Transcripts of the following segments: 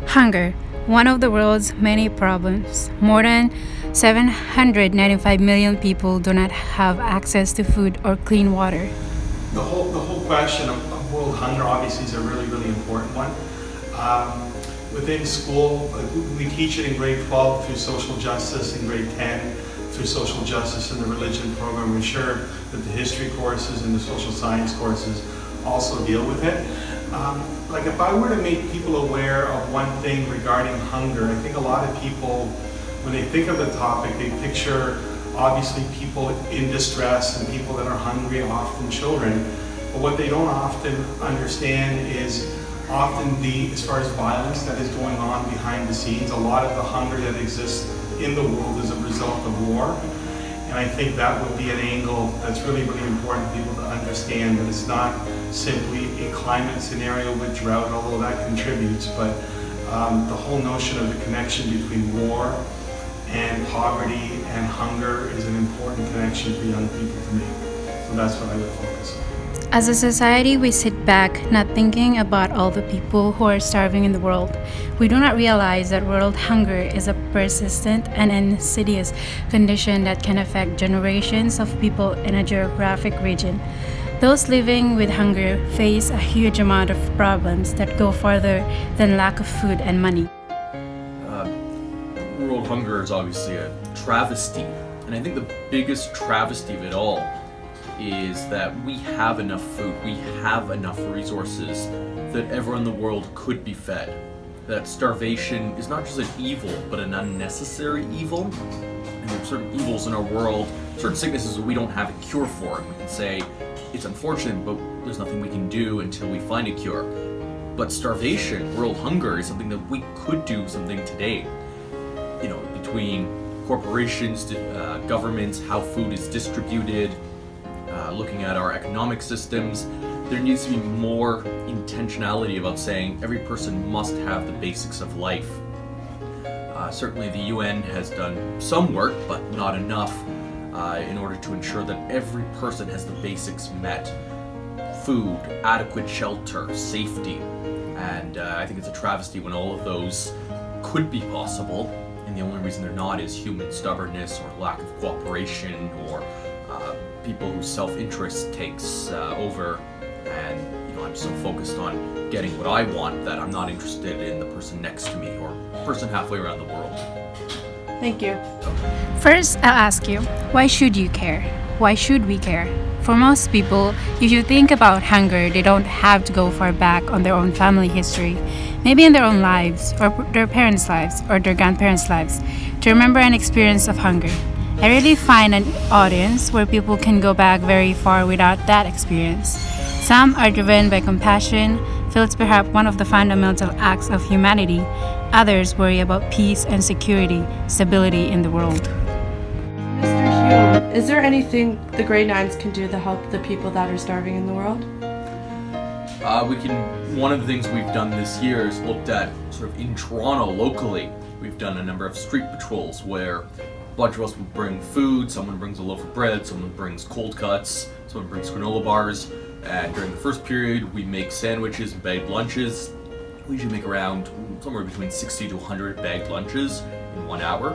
Hunger, one of the world's many problems. More than 795 million people do not have access to food or clean water. The whole question of world hunger obviously is a really important one. Within school, we teach it in grade 12 through social justice, in grade 10 through social justice in the religion program. We're sure that the history courses and the social science courses also deal with it. Like if I were to make people aware of one thing regarding hunger, I think a lot of people, when they think of the topic, they picture obviously people in distress and people that are hungry, often children. But what they don't often understand is often as far as violence that is going on behind the scenes, a lot of the hunger that exists in the world is a result of war. And I think that would be an angle that's really important for people to understand, that it's not simply a climate scenario with drought, although that contributes, but the whole notion of the connection between war and poverty and hunger is an important connection for young people to make. So that's what I would focus on. As a society, we sit back, not thinking about all the people who are starving in the world. We do not realize that world hunger is a persistent and insidious condition that can affect generations of people in a geographic region. Those living with hunger face a huge amount of problems that go farther than lack of food and money. World hunger is obviously a travesty, and I think the biggest travesty of it all is that we have enough food, we have enough resources that everyone in the world could be fed. That starvation is not just an evil, but an unnecessary evil. And there are certain evils in our world, certain sicknesses that we don't have a cure for. And we can say, it's unfortunate, but there's nothing we can do until we find a cure. But starvation, world hunger, is something that we could do something today. You know, between corporations, governments, how food is distributed, looking at our economic systems, there needs to be more intentionality about saying every person must have the basics of life. Certainly the UN has done some work, but not enough, in order to ensure that every person has the basics met. Food, adequate shelter, safety, and I think it's a travesty when all of those could be possible, and the only reason they're not is human stubbornness or lack of cooperation, or people whose self-interest takes over, and I'm so focused on getting what I want that I'm not interested in the person next to me or person halfway around the world. Thank you. First, I'll ask you, why should you care? Why should we care? For most people, if you think about hunger, they don't have to go far back on their own family history, maybe in their own lives, or their parents' lives, or their grandparents' lives, to remember an experience of hunger. I really find an audience where people can go back very far without that experience. Some are driven by compassion, feel it's perhaps one of the fundamental acts of humanity. Others worry about peace and security, stability in the world. Mr. Hume, is there anything the grade 9s can do to help the people that are starving in the world? One of the things we've done this year is looked at sort of in Toronto locally. We've done a number of street patrols where a bunch of us would bring food, someone brings a loaf of bread, someone brings cold cuts, someone brings granola bars, and during the first period we make sandwiches and bagged lunches. We usually make around somewhere between 60 to 100 bagged lunches in 1 hour,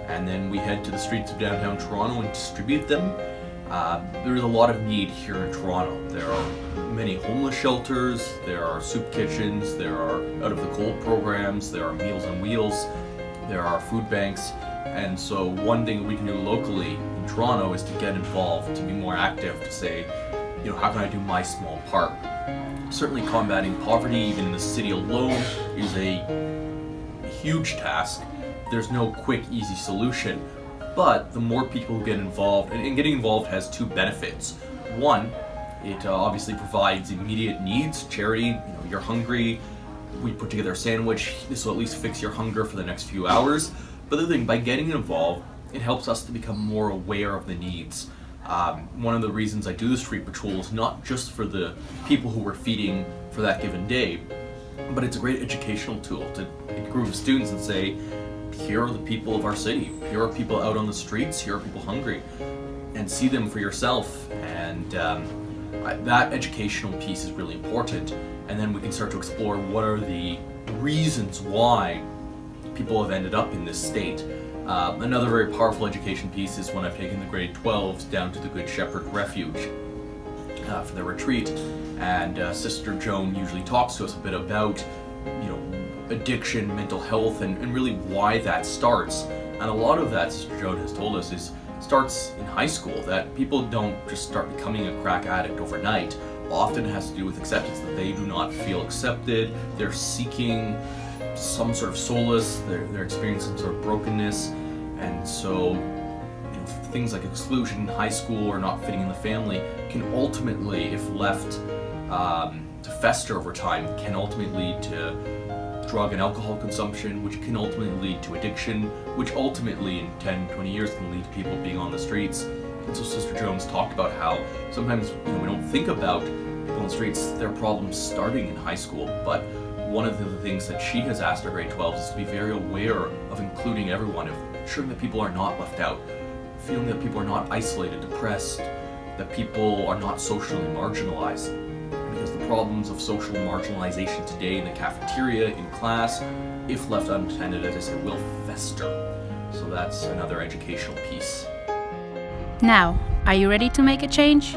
and then we head to the streets of downtown Toronto and distribute them. There is a lot of need here in Toronto. There are many homeless shelters, there are soup kitchens, there are out of the cold programs, there are Meals on Wheels, there are food banks. And so one thing we can do locally in Toronto is to get involved, to be more active, to say, how can I do my small part? Certainly combating poverty, even in the city alone, is a huge task. There's no quick, easy solution. But the more people who get involved, and getting involved has two benefits. One, it obviously provides immediate needs. Charity, you're hungry, we put together a sandwich, this will at least fix your hunger for the next few hours. But the other thing, by getting involved, it helps us to become more aware of the needs. One of the reasons I do the street patrol is not just for the people who we're feeding for that given day, but it's a great educational tool to a group of students and say, here are the people of our city, here are people out on the streets, here are people hungry, and see them for yourself. And that educational piece is really important. And then we can start to explore what are the reasons why people have ended up in this state. Another very powerful education piece is when I've taken the grade 12s down to the Good Shepherd Refuge for their retreat, and Sister Joan usually talks to us a bit about, addiction, mental health, and really why that starts. And a lot of that, Sister Joan has told us, starts in high school, that people don't just start becoming a crack addict overnight. Often has to do with acceptance, that they do not feel accepted, they're seeking some sort of solace, they're experiencing some sort of brokenness, and so things like exclusion in high school or not fitting in the family can ultimately, if left to fester over time, can ultimately lead to drug and alcohol consumption, which can ultimately lead to addiction, which ultimately in 10, 20 years can lead to people being on the streets. And so Sister Jones talked about how sometimes we don't think about people on the streets, their problems starting in high school, but one of the things that she has asked our grade 12s is to be very aware of including everyone, of ensuring that people are not left out, feeling that people are not isolated, depressed, that people are not socially marginalized. Because the problems of social marginalization today in the cafeteria, in class, if left unattended, as I said, will fester. So that's another educational piece. Now, are you ready to make a change?